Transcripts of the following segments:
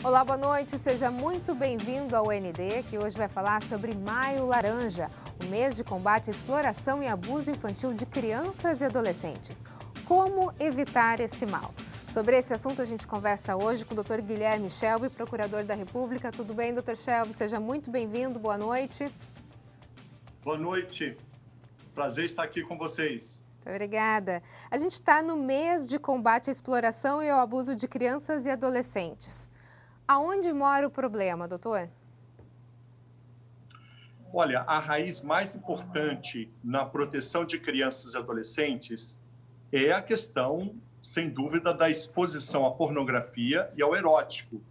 Olá, boa noite, seja muito bem-vindo ao ND, que hoje vai falar sobre Maio Laranja, o mês de combate à exploração e abuso infantil de crianças e adolescentes. Como evitar esse mal? Sobre esse assunto a gente conversa hoje com o Dr. Guilherme Shelby, procurador da República. Tudo bem, Dr. Shelby? Seja muito bem-vindo, boa noite. Boa noite, prazer estar aqui com vocês. Muito obrigada. A gente está no mês de combate à exploração e ao abuso de crianças e adolescentes. Aonde mora o problema, doutor? Olha, a raiz mais importante na proteção de crianças e adolescentes é a questão, sem dúvida, da exposição à pornografia e ao erótico,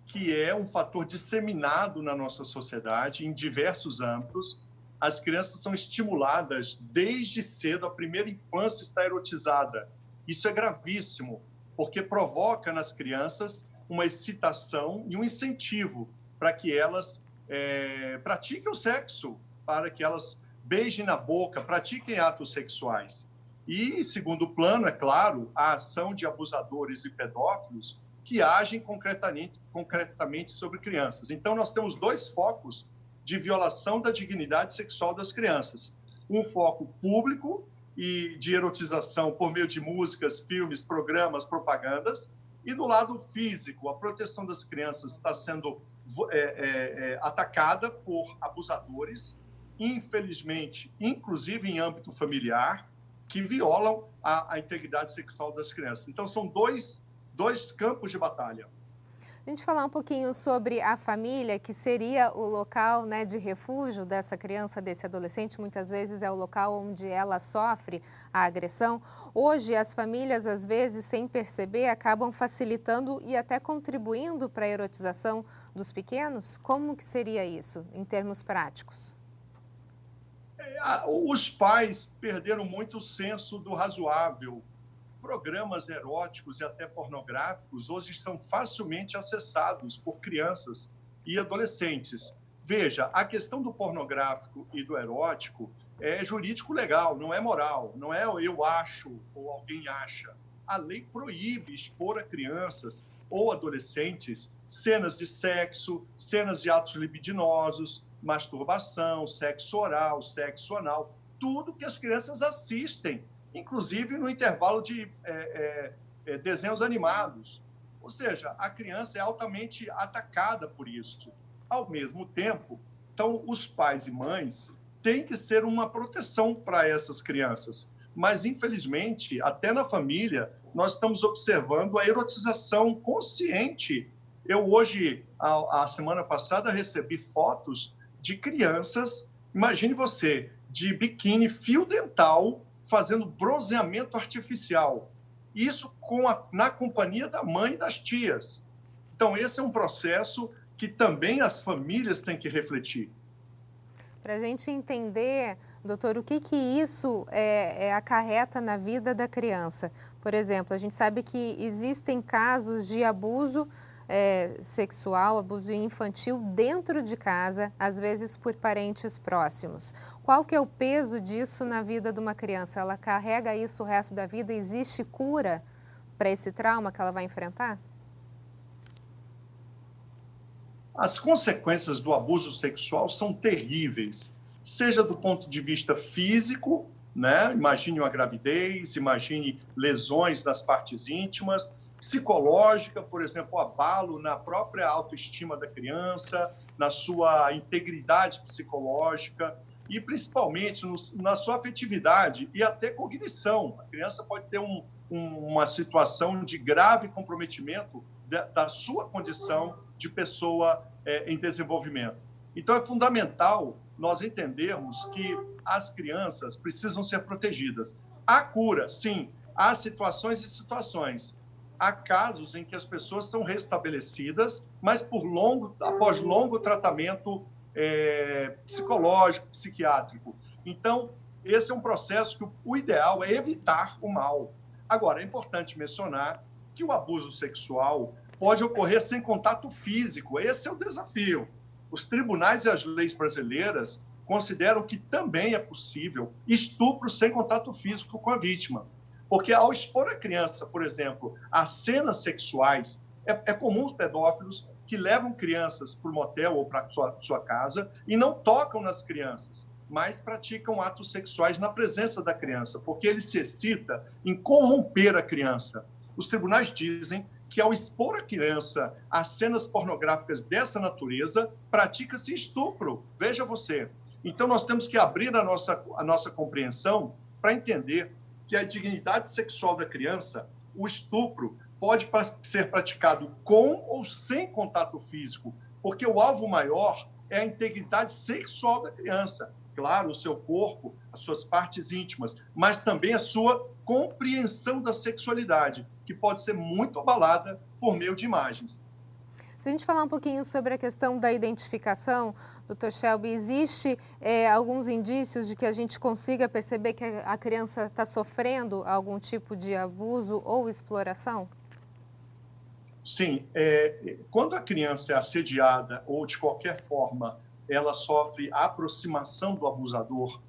que é um fator disseminado na nossa sociedade em diversos âmbitos. As crianças são estimuladas desde cedo, a primeira infância está erotizada. Isso é gravíssimo, porque provoca nas crianças uma excitação e um incentivo para que elas pratiquem o sexo, para que elas beijem na boca, pratiquem atos sexuais. E, em segundo plano, é claro, a ação de abusadores e pedófilos que agem concretamente sobre crianças. Então, nós temos dois focos de violação da dignidade sexual das crianças. Um foco público e de erotização por meio de músicas, filmes, programas, propagandas, e do lado físico, a proteção das crianças está sendo atacada por abusadores, infelizmente, inclusive em âmbito familiar, que violam a integridade sexual das crianças. Então, são dois campos de batalha. A gente falar um pouquinho sobre a família, que seria o local, né, de refúgio dessa criança, desse adolescente, muitas vezes é o local onde ela sofre a agressão. Hoje, as famílias, às vezes, sem perceber, acabam facilitando e até contribuindo para a erotização dos pequenos. Como que seria isso, em termos práticos? Os pais perderam muito o senso do razoável. Programas eróticos e até pornográficos hoje são facilmente acessados por crianças e adolescentes. Veja, a questão do pornográfico e do erótico é jurídico-legal, não é moral, não é eu acho ou alguém acha. A lei proíbe expor a crianças ou adolescentes cenas de sexo, cenas de atos libidinosos, masturbação, sexo oral, sexo anal, tudo que as crianças assistem, inclusive no intervalo de desenhos animados. Ou seja, a criança é altamente atacada por isso. Ao mesmo tempo, então, os pais e mães têm que ser uma proteção para essas crianças. Mas, infelizmente, até na família, nós estamos observando a erotização consciente. Eu hoje, a semana passada, recebi fotos de crianças, imagine você, de biquíni, fio dental, fazendo bronzeamento artificial. Isso na companhia da mãe e das tias. Então, esse é um processo que também as famílias têm que refletir. Para a gente entender, doutor, o que isso acarreta na vida da criança. Por exemplo, a gente sabe que existem casos de abuso sexual, abuso infantil dentro de casa, às vezes por parentes próximos. Qual que é o peso disso na vida de uma criança? Ela carrega isso o resto da vida? Existe cura para esse trauma que ela vai enfrentar? As consequências do abuso sexual são terríveis, seja do ponto de vista físico, né? Imagine uma gravidez, imagine lesões nas partes íntimas, psicológica, por exemplo, abalo na própria autoestima da criança, na sua integridade psicológica e, principalmente, na sua afetividade e até cognição. A criança pode ter uma situação de grave comprometimento da sua condição de pessoa em desenvolvimento. Então, é fundamental nós entendermos que as crianças precisam ser protegidas. Há cura, sim, há situações e situações. Há casos em que as pessoas são restabelecidas, mas após longo tratamento psicológico, psiquiátrico. Então, esse é um processo que o ideal é evitar o mal. Agora, é importante mencionar que o abuso sexual pode ocorrer sem contato físico. Esse é o desafio. Os tribunais e as leis brasileiras consideram que também é possível estupro sem contato físico com a vítima. Porque ao expor a criança, por exemplo, a cenas sexuais É comum os pedófilos que levam crianças para o motel ou para sua casa e não tocam nas crianças, mas praticam atos sexuais na presença da criança, porque ele se excita em corromper a criança. Os tribunais dizem que, ao expor a criança a cenas pornográficas dessa natureza, pratica-se estupro. Veja você. Então, nós temos que abrir a nossa compreensão para entender que a dignidade sexual da criança, o estupro, pode ser praticado com ou sem contato físico, porque o alvo maior é a integridade sexual da criança. Claro, o seu corpo, as suas partes íntimas, mas também a sua compreensão da sexualidade, que pode ser muito abalada por meio de imagens. Se a gente falar um pouquinho sobre a questão da identificação, doutor Shelby, existe alguns indícios de que a gente consiga perceber que a criança está sofrendo algum tipo de abuso ou exploração? Sim, quando a criança é assediada ou, de qualquer forma, ela sofre a aproximação do abusador,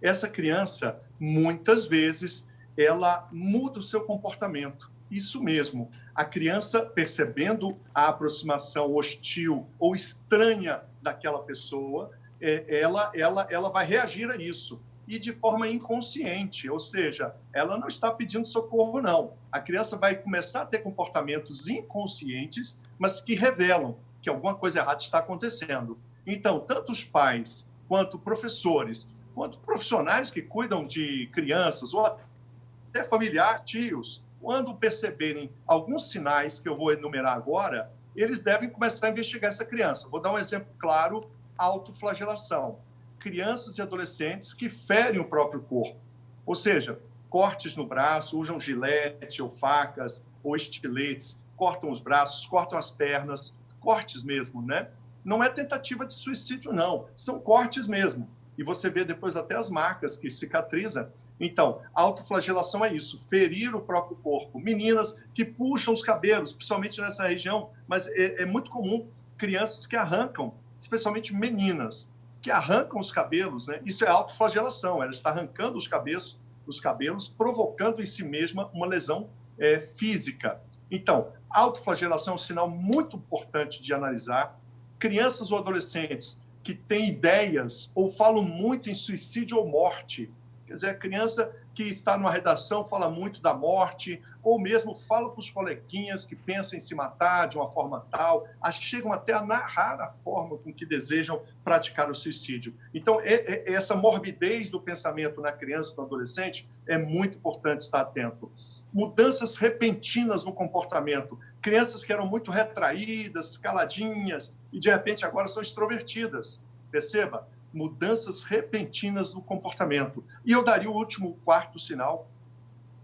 essa criança, muitas vezes, ela muda o seu comportamento. Isso mesmo, a criança, percebendo a aproximação hostil ou estranha daquela pessoa, ela vai reagir a isso. E de forma inconsciente, ou seja, ela não está pedindo socorro, não. A criança vai começar a ter comportamentos inconscientes, mas que revelam que alguma coisa errada está acontecendo. Então, tanto os pais, quanto professores, quanto profissionais que cuidam de crianças, ou até familiares, tios, quando perceberem alguns sinais que eu vou enumerar agora, eles devem começar a investigar essa criança. Vou dar um exemplo claro: autoflagelação. Crianças e adolescentes que ferem o próprio corpo, ou seja, cortes no braço, usam gilete ou facas ou estiletes, cortam os braços, cortam as pernas, cortes mesmo, né? Não é tentativa de suicídio, não, são cortes mesmo. E você vê depois até as marcas que cicatrizam. Então, autoflagelação é isso, ferir o próprio corpo. Meninas que puxam os cabelos, principalmente nessa região, mas é muito comum crianças que arrancam, especialmente meninas, que arrancam os cabelos, né? Isso é autoflagelação, ela está arrancando os cabelos, provocando em si mesma uma lesão física. Então, autoflagelação é um sinal muito importante de analisar. Crianças ou adolescentes que têm ideias ou falam muito em suicídio ou morte, quer dizer, a criança que está numa redação fala muito da morte, ou mesmo fala para os coleguinhas que pensam em se matar de uma forma tal, chegam até a narrar a forma com que desejam praticar o suicídio. Então, essa morbidez do pensamento na criança e no adolescente é muito importante estar atento. Mudanças repentinas no comportamento. Crianças que eram muito retraídas, caladinhas, e de repente agora são extrovertidas. Perceba? Mudanças repentinas no comportamento. E eu daria o último, quarto sinal,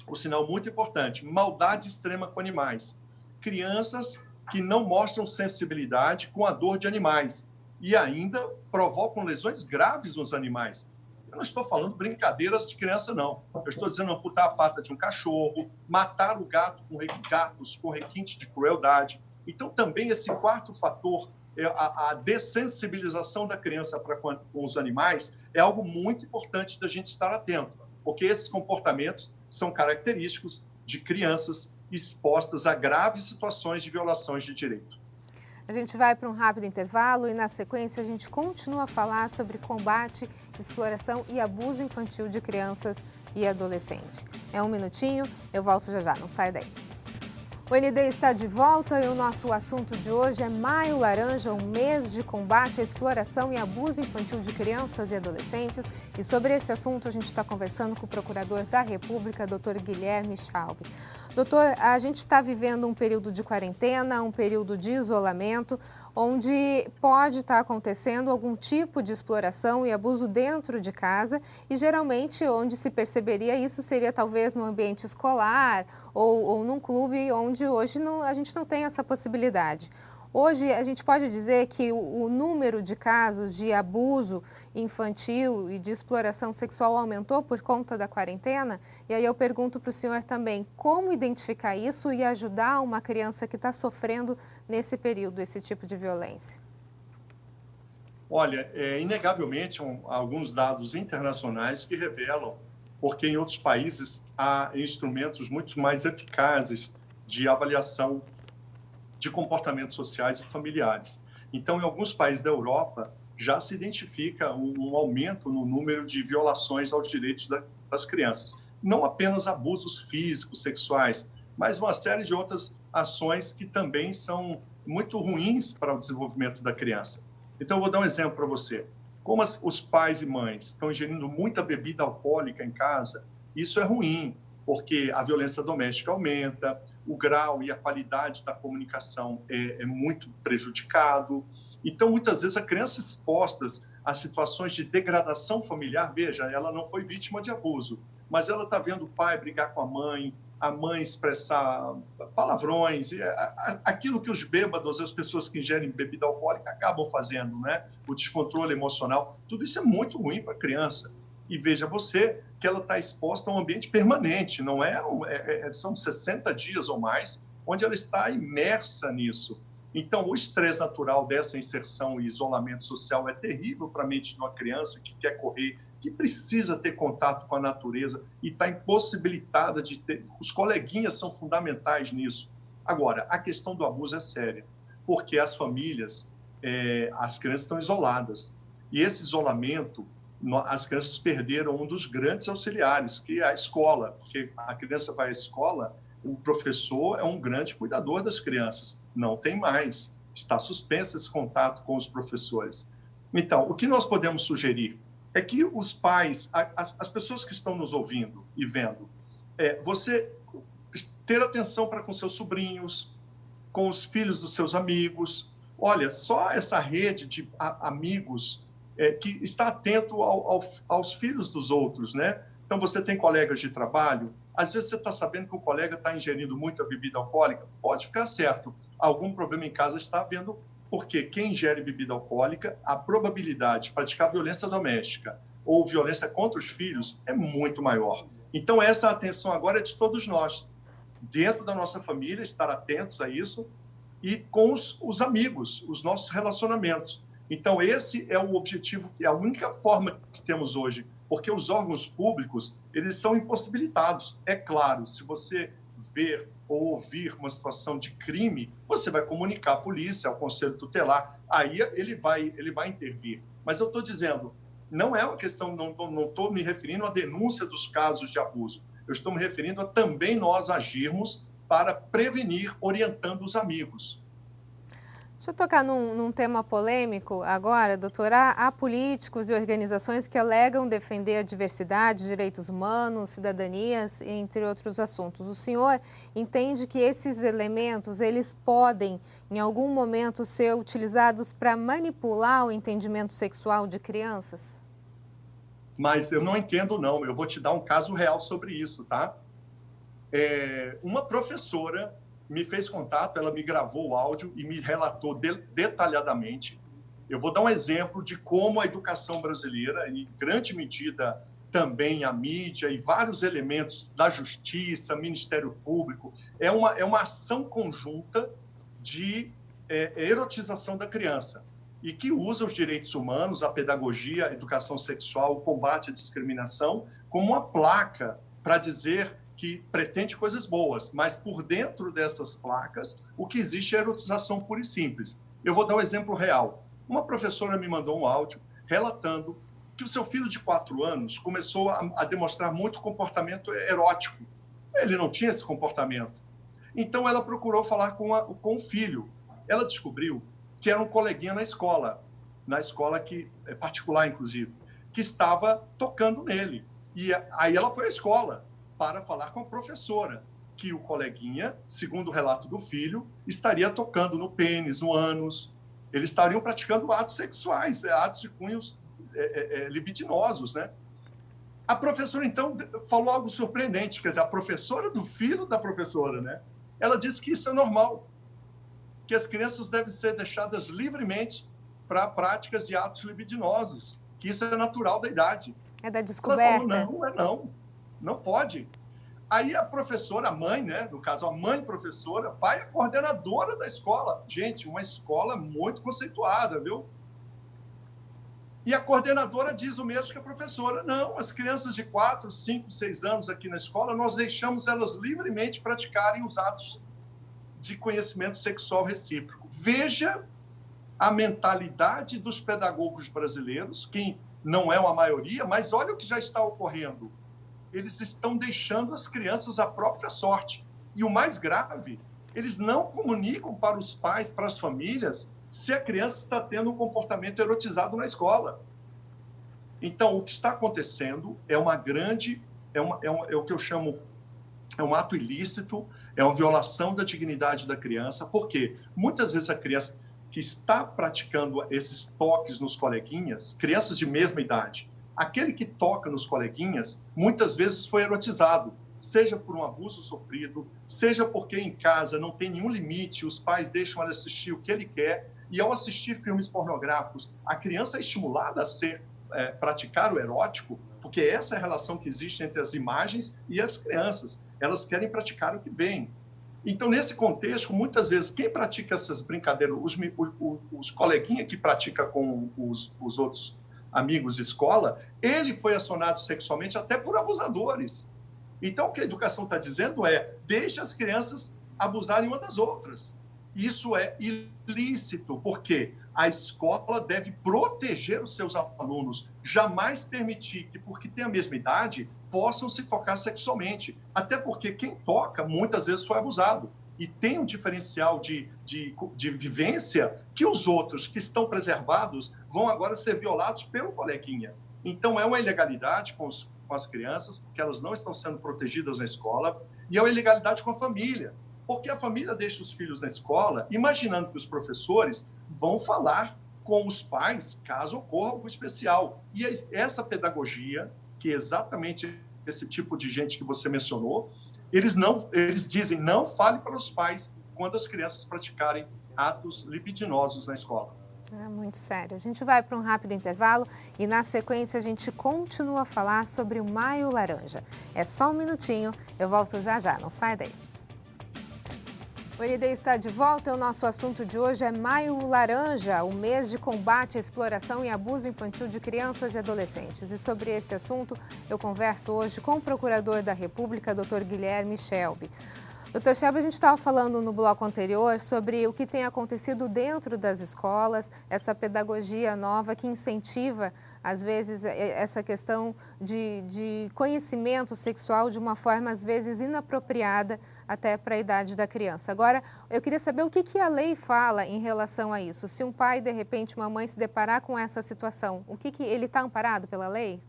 um sinal muito importante: maldade extrema com animais. Crianças que não mostram sensibilidade com a dor de animais e ainda provocam lesões graves nos animais. Eu não estou falando brincadeiras de criança, não. Eu estou dizendo amputar a pata de um cachorro, matar o gato gatos com requinte de crueldade. Então, também esse quarto fator, a dessensibilização da criança para com os animais, é algo muito importante da gente estar atento, porque esses comportamentos são característicos de crianças expostas a graves situações de violações de direito. A gente vai para um rápido intervalo e, na sequência, a gente continua a falar sobre combate, exploração e abuso infantil de crianças e adolescentes. É um minutinho, eu volto já já, não sai daí. O ND está de volta e o nosso assunto de hoje é Maio Laranja, um mês de combate à exploração e abuso infantil de crianças e adolescentes. E sobre esse assunto a gente está conversando com o Procurador da República, Dr. Guilherme Schaub. Doutor, a gente está vivendo um período de quarentena, um período de isolamento, onde pode estar acontecendo algum tipo de exploração e abuso dentro de casa e geralmente onde se perceberia isso seria talvez no ambiente escolar ou num clube onde hoje a gente não tem essa possibilidade. Hoje a gente pode dizer que o número de casos de abuso infantil e de exploração sexual aumentou por conta da quarentena? E aí eu pergunto para o senhor também, como identificar isso e ajudar uma criança que está sofrendo nesse período esse tipo de violência? Olha, inegavelmente, alguns dados internacionais que revelam porque em outros países há instrumentos muito mais eficazes de avaliação de comportamentos sociais e familiares. Então, em alguns países da Europa, já se identifica um aumento no número de violações aos direitos das crianças. Não apenas abusos físicos, sexuais, mas uma série de outras ações que também são muito ruins para o desenvolvimento da criança. Então, eu vou dar um exemplo para você. Como os pais e mães estão ingerindo muita bebida alcoólica em casa, isso é ruim, porque a violência doméstica aumenta, o grau e a qualidade da comunicação é muito prejudicado. Então, muitas vezes, a criança exposta a situações de degradação familiar, veja, ela não foi vítima de abuso, mas ela está vendo o pai brigar com a mãe expressar palavrões, aquilo que os bêbados, as pessoas que ingerem bebida alcoólica acabam fazendo, né? O descontrole emocional, tudo isso é muito ruim para a criança. E veja você que ela está exposta a um ambiente permanente, não são 60 dias ou mais, onde ela está imersa nisso. Então, o estresse natural dessa inserção e isolamento social é terrível para a mente de uma criança que quer correr, que precisa ter contato com a natureza e está impossibilitada de ter. Os coleguinhas são fundamentais nisso. Agora, a questão do abuso é séria, porque as famílias, as crianças estão isoladas. E esse isolamento, as crianças perderam um dos grandes auxiliares, que é a escola, porque a criança vai à escola, o professor é um grande cuidador das crianças, não tem mais, está suspenso esse contato com os professores. Então, o que nós podemos sugerir é que os pais, as pessoas que estão nos ouvindo e vendo, você ter atenção para com seus sobrinhos, com os filhos dos seus amigos. Olha, só essa rede de amigos que está atento aos filhos dos outros, né? Então, você tem colegas de trabalho, às vezes você está sabendo que o colega está ingerindo muita bebida alcoólica, pode ficar certo, algum problema em casa está havendo, porque quem ingere bebida alcoólica, a probabilidade de praticar violência doméstica ou violência contra os filhos é muito maior. Então, essa atenção agora é de todos nós, dentro da nossa família, estar atentos a isso e com os amigos, os nossos relacionamentos. Então, esse é o objetivo, é a única forma que temos hoje, porque os órgãos públicos, eles são impossibilitados. É claro, se você ver ou ouvir uma situação de crime, você vai comunicar à polícia, ao conselho tutelar, aí ele vai intervir. Mas eu estou dizendo, não é uma questão, não estou me referindo à denúncia dos casos de abuso, eu estou me referindo a também nós agirmos para prevenir, orientando os amigos. Deixa eu tocar num tema polêmico agora, doutora. Há políticos e organizações que alegam defender a diversidade, direitos humanos, cidadanias, entre outros assuntos. O senhor entende que esses elementos, eles podem, em algum momento, ser utilizados para manipular o entendimento sexual de crianças? Mas eu não entendo, não. Eu vou te dar um caso real sobre isso, tá? Uma professora me fez contato, ela me gravou o áudio e me relatou detalhadamente. Eu vou dar um exemplo de como a educação brasileira, em grande medida também a mídia e vários elementos da justiça, Ministério Público, é uma ação conjunta de erotização da criança e que usa os direitos humanos, a pedagogia, a educação sexual, o combate à discriminação como uma placa para dizer que pretende coisas boas, mas por dentro dessas placas, o que existe é erotização pura e simples. Eu vou dar um exemplo real. Uma professora me mandou um áudio relatando que o seu filho de 4 anos começou a demonstrar muito comportamento erótico. Ele não tinha esse comportamento. Então, ela procurou falar com o filho. Ela descobriu que era um coleguinha na escola que é particular, inclusive, que estava tocando nele. E aí ela foi à escola para falar com a professora, que o coleguinha, segundo o relato do filho, estaria tocando no pênis, no ânus. Eles estariam praticando atos sexuais, atos de cunhos libidinosos, né? A professora, então, falou algo surpreendente, quer dizer, a professora do filho da professora, né? Ela disse que isso é normal, que as crianças devem ser deixadas livremente para práticas de atos libidinosos, que isso é natural da idade. É da descoberta? Ela falou, não pode. Aí a professora, a mãe, né, no caso a mãe professora, vai à coordenadora da escola. Gente, uma escola muito conceituada, viu? E a coordenadora diz o mesmo que a professora. Não, as crianças de 4, 5, 6 anos aqui na escola, nós deixamos elas livremente praticarem os atos de conhecimento sexual recíproco. Veja a mentalidade dos pedagogos brasileiros, que não é uma maioria, mas olha o que já está ocorrendo. Eles estão deixando as crianças à própria sorte. E o mais grave, eles não comunicam para os pais, para as famílias, se a criança está tendo um comportamento erotizado na escola. Então, o que está acontecendo é uma grande, é o que eu chamo, é um ato ilícito, é uma violação da dignidade da criança, porque muitas vezes a criança que está praticando esses toques nos coleguinhas, crianças de mesma idade, aquele que toca nos coleguinhas, muitas vezes foi erotizado, seja por um abuso sofrido, seja porque em casa não tem nenhum limite, os pais deixam ele assistir o que ele quer, e ao assistir filmes pornográficos, a criança é estimulada a praticar o erótico, porque essa é a relação que existe entre as imagens e as crianças. Elas querem praticar o que veem. Então, nesse contexto, muitas vezes, quem pratica essas brincadeiras, os coleguinhas que praticam com os outros amigos de escola, ele foi acionado sexualmente até por abusadores. Então, o que a educação está dizendo é, deixe as crianças abusarem uma das outras. Isso é ilícito, porque a escola deve proteger os seus alunos, jamais permitir que, porque têm a mesma idade, possam se tocar sexualmente. Até porque quem toca, muitas vezes, foi abusado. E tem um diferencial de vivência que os outros que estão preservados vão agora ser violados pelo coleguinha. Então, é uma ilegalidade com as crianças, porque elas não estão sendo protegidas na escola, e é uma ilegalidade com a família, porque a família deixa os filhos na escola, imaginando que os professores vão falar com os pais, caso ocorra algo especial. E essa pedagogia, que é exatamente esse tipo de gente que você mencionou, eles dizem, não fale para os pais quando as crianças praticarem atos libidinosos na escola. É muito sério. A gente vai para um rápido intervalo e, na sequência, a gente continua a falar sobre o Maio Laranja. É só um minutinho, eu volto já já, não sai daí. O ND está de volta e o nosso assunto de hoje é Maio Laranja, o mês de combate à exploração e abuso infantil de crianças e adolescentes. E sobre esse assunto, eu converso hoje com o Procurador da República, Dr. Guilherme Shelby. Doutor Shelby, a gente estava falando no bloco anterior sobre o que tem acontecido dentro das escolas, essa pedagogia nova que incentiva, às vezes, essa questão de conhecimento sexual de uma forma, às vezes, inapropriada até para a idade da criança. Agora, eu queria saber o que a lei fala em relação a isso. Se um pai, de repente, uma mãe se deparar com essa situação, ele está amparado pela lei?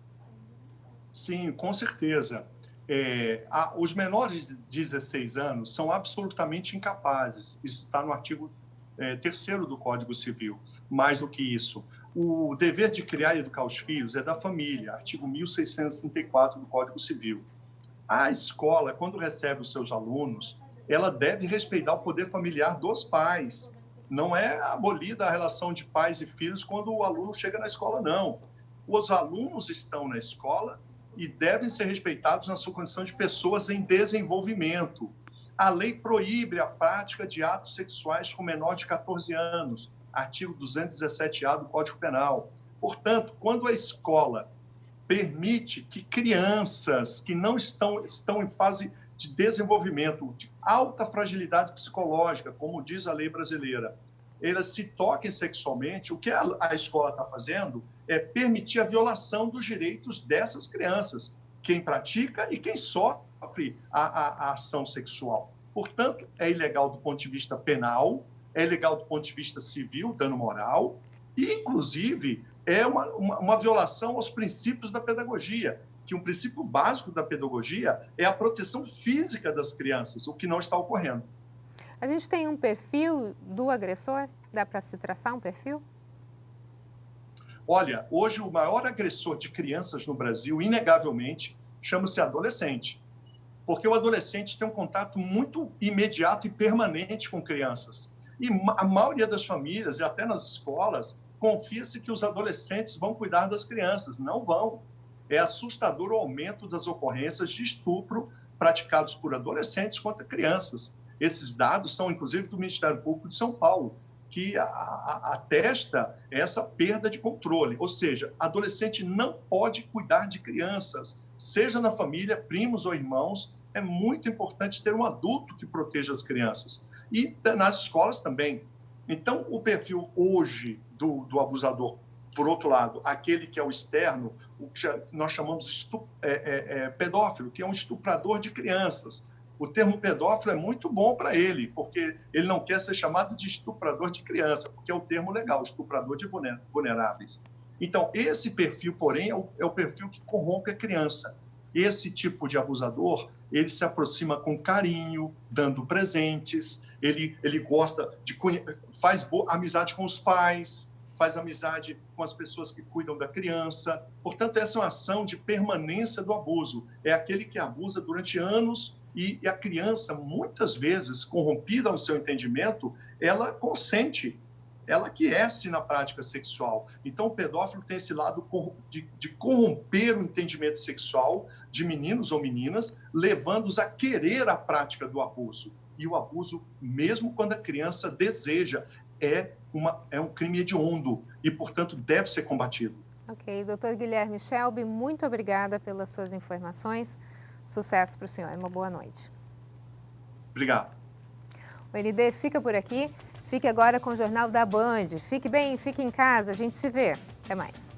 Sim, com certeza. Os menores de 16 anos são absolutamente incapazes. Isso está no artigo 3º do Código Civil. Mais do que isso, o dever de criar e educar os filhos é da família, artigo 1634 do Código Civil. A escola, quando recebe os seus alunos, ela deve respeitar o poder familiar dos pais. Não é abolida a relação de pais e filhos quando o aluno chega na escola, não. Os alunos estão na escola e devem ser respeitados na sua condição de pessoas em desenvolvimento. A lei proíbe a prática de atos sexuais com menor de 14 anos, artigo 217-A do Código Penal. Portanto, quando a escola permite que crianças que não estão em fase de desenvolvimento, de alta fragilidade psicológica, como diz a lei brasileira, elas se toquem sexualmente, o que a escola está fazendo é permitir a violação dos direitos dessas crianças, quem pratica e quem sofre a ação sexual. Portanto, é ilegal do ponto de vista penal, é ilegal do ponto de vista civil, dano moral, e, inclusive, é uma violação aos princípios da pedagogia, que um princípio básico da pedagogia é a proteção física das crianças, o que não está ocorrendo. A gente tem um perfil do agressor? Dá para se traçar um perfil? Olha, hoje o maior agressor de crianças no Brasil, inegavelmente, chama-se adolescente. Porque o adolescente tem um contato muito imediato e permanente com crianças. E a maioria das famílias, e até nas escolas, confia-se que os adolescentes vão cuidar das crianças. Não vão. É assustador o aumento das ocorrências de estupro praticados por adolescentes contra crianças. Esses dados são, inclusive, do Ministério Público de São Paulo, que atesta essa perda de controle. Ou seja, adolescente não pode cuidar de crianças, seja na família, primos ou irmãos. É muito importante ter um adulto que proteja as crianças. e nas escolas também. Então, o perfil hoje do abusador, por outro lado, aquele que é o externo, o que nós chamamos de pedófilo, que é um estuprador de crianças. O termo pedófilo é muito bom para ele, porque ele não quer ser chamado de estuprador de criança, porque é o termo legal, estuprador de vulneráveis. Então, esse perfil, porém, é o perfil que corrompe a criança. Esse tipo de abusador, ele se aproxima com carinho, dando presentes, ele gosta de faz amizade com os pais, faz amizade com as pessoas que cuidam da criança. Portanto, essa é uma ação de permanência do abuso. É aquele que abusa durante anos e a criança, muitas vezes, corrompida no seu entendimento, ela consente, ela aquece na prática sexual. Então, o pedófilo tem esse lado de corromper o entendimento sexual de meninos ou meninas, levando-os a querer a prática do abuso. E o abuso, mesmo quando a criança deseja, é um crime hediondo e, portanto, deve ser combatido. Ok, doutor Guilherme Shelby, muito obrigada pelas suas informações. Sucesso para o senhor, uma boa noite. Obrigado. O ND fica por aqui, fique agora com o Jornal da Band. Fique bem, fique em casa, a gente se vê. Até mais.